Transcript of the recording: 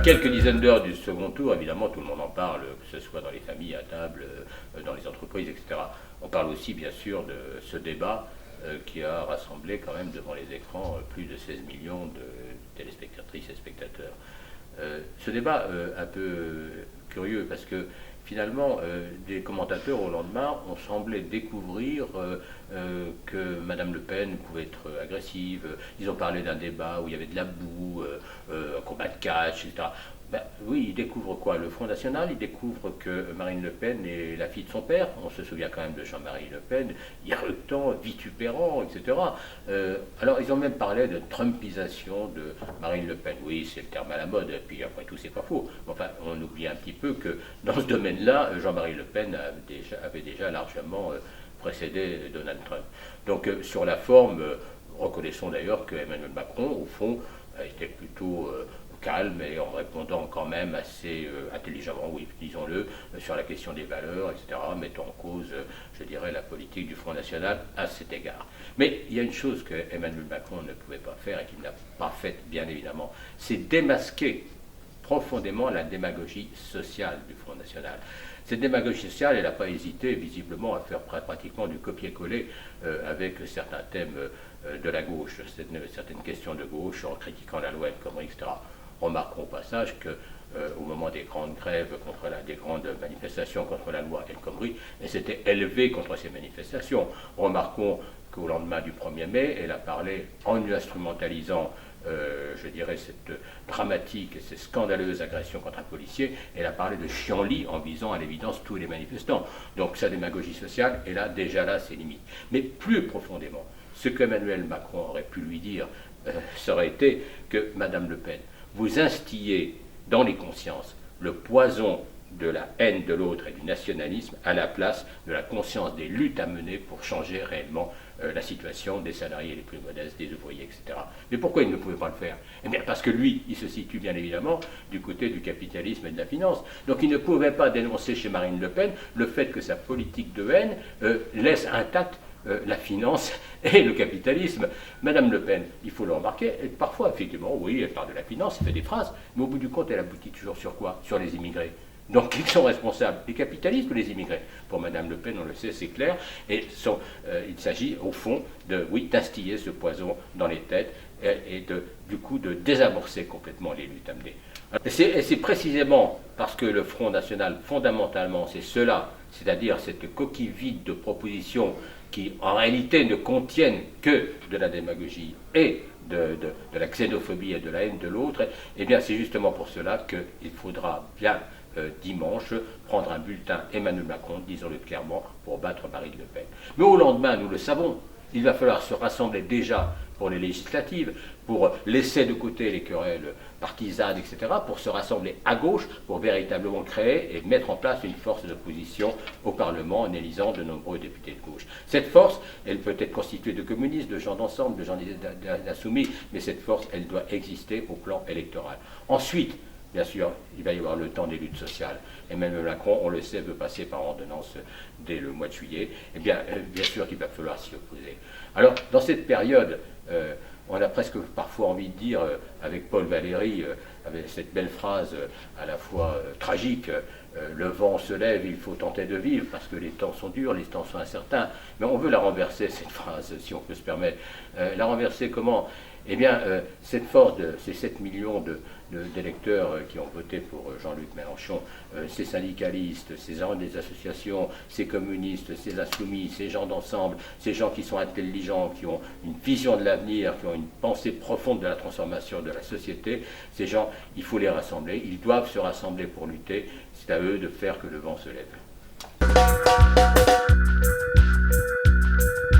quelques dizaines d'heures du second tour, évidemment, tout le monde en parle, que ce soit dans les familles, à table, dans les entreprises, etc. On parle aussi, bien sûr, de ce débat qui a rassemblé quand même devant les écrans plus de 16 millions de téléspectatrices et spectateurs. Ce débat un peu curieux parce que finalement, des commentateurs au lendemain ont semblé découvrir que Mme Le Pen pouvait être agressive. Ils ont parlé d'un débat où il y avait de la boue, un combat de catch, etc. Ben, oui, ils découvrent quoi? Le Front National, ils découvrent que Marine Le Pen est la fille de son père. On se souvient quand même de Jean-Marie Le Pen, irrectant, vitupérant, etc. Alors, ils ont même parlé de trumpisation de Marine Le Pen. Oui, c'est le terme à la mode, et puis après tout, c'est pas faux. Enfin, on oublie un petit peu que dans ce domaine-là, Jean-Marie Le Pen avait déjà largement précédé Donald Trump. Donc, sur la forme, reconnaissons d'ailleurs que Emmanuel Macron, au fond, était plutôt calme et en répondant quand même assez intelligemment, oui, disons-le, sur la question des valeurs, etc., mettant en cause, je dirais, la politique du Front National à cet égard. Mais il y a une chose que Emmanuel Macron ne pouvait pas faire et qu'il n'a pas faite, bien évidemment, c'est démasquer profondément la démagogie sociale du Front National. Cette démagogie sociale, elle n'a pas hésité, visiblement, à faire pratiquement du copier-coller avec certains thèmes de la gauche, certaines questions de gauche, en critiquant la loi El Khomri, etc. Remarquons au passage qu'au moment des grandes grèves, des grandes manifestations contre la loi El Khomri, elle s'était élevée contre ces manifestations. Remarquons qu'au lendemain du 1er mai, elle a parlé en instrumentalisant je dirais, cette dramatique et cette scandaleuse agression contre un policier, elle a parlé de chienlit en visant à l'évidence tous les manifestants. Donc sa démagogie sociale, elle a déjà là ses limites. Mais plus profondément, ce qu'Emmanuel Macron aurait pu lui dire, ça aurait été que Madame Le Pen, vous instillez dans les consciences le poison de la haine de l'autre et du nationalisme à la place de la conscience des luttes à mener pour changer réellement la situation des salariés les plus modestes, des ouvriers, etc. Mais pourquoi il ne pouvait pas le faire? Eh bien parce que lui, il se situe bien évidemment du côté du capitalisme et de la finance. Donc il ne pouvait pas dénoncer chez Marine Le Pen le fait que sa politique de haine laisse intacte la finance et le capitalisme. Madame Le Pen, il faut le remarquer, parfois, effectivement, oui, elle parle de la finance, elle fait des phrases, mais au bout du compte, elle aboutit toujours sur quoi? Sur les immigrés. Donc, qui sont responsables? Les capitalistes ou les immigrés? Pour Madame Le Pen, on le sait, c'est clair. Et il s'agit, au fond, d'instiller ce poison dans les têtes et du coup, de désamorcer complètement les luttes amenées. Et c'est précisément parce que le Front National, fondamentalement, c'est cela, c'est-à-dire cette coquille vide de propositions qui, en réalité, ne contiennent que de la démagogie et de la xénophobie et de la haine de l'autre, eh bien, c'est justement pour cela qu'il faudra bien dimanche, prendre un bulletin Emmanuel Macron, disons-le clairement, pour battre Marine Le Pen. Mais au lendemain, nous le savons, il va falloir se rassembler déjà pour les législatives, pour laisser de côté les querelles partisanes, etc., pour se rassembler à gauche, pour véritablement créer et mettre en place une force d'opposition au Parlement en élisant de nombreux députés de gauche. Cette force, elle peut être constituée de communistes, de gens d'ensemble, de gens d'insoumis, mais cette force, elle doit exister au plan électoral. Ensuite, bien sûr, il va y avoir le temps des luttes sociales. Emmanuel Macron, on le sait, veut passer par ordonnance dès le mois de juillet. Eh bien, bien sûr qu'il va falloir s'y opposer. Alors, dans cette période, on a presque parfois envie de dire, avec Paul Valéry, avec cette belle phrase à la fois tragique, le vent se lève, il faut tenter de vivre, parce que les temps sont durs, les temps sont incertains. Mais on veut la renverser, cette phrase, si on peut se permettre. La renverser comment? Eh bien, cette force de ces 7 millions d'électeurs qui ont voté pour Jean-Luc Mélenchon, ces syndicalistes, ces gens des associations, ces communistes, ces insoumis, ces gens d'ensemble, ces gens qui sont intelligents, qui ont une vision de l'avenir, qui ont une pensée profonde de la transformation de la société, ces gens, il faut les rassembler, ils doivent se rassembler pour lutter, c'est à eux de faire que le vent se lève.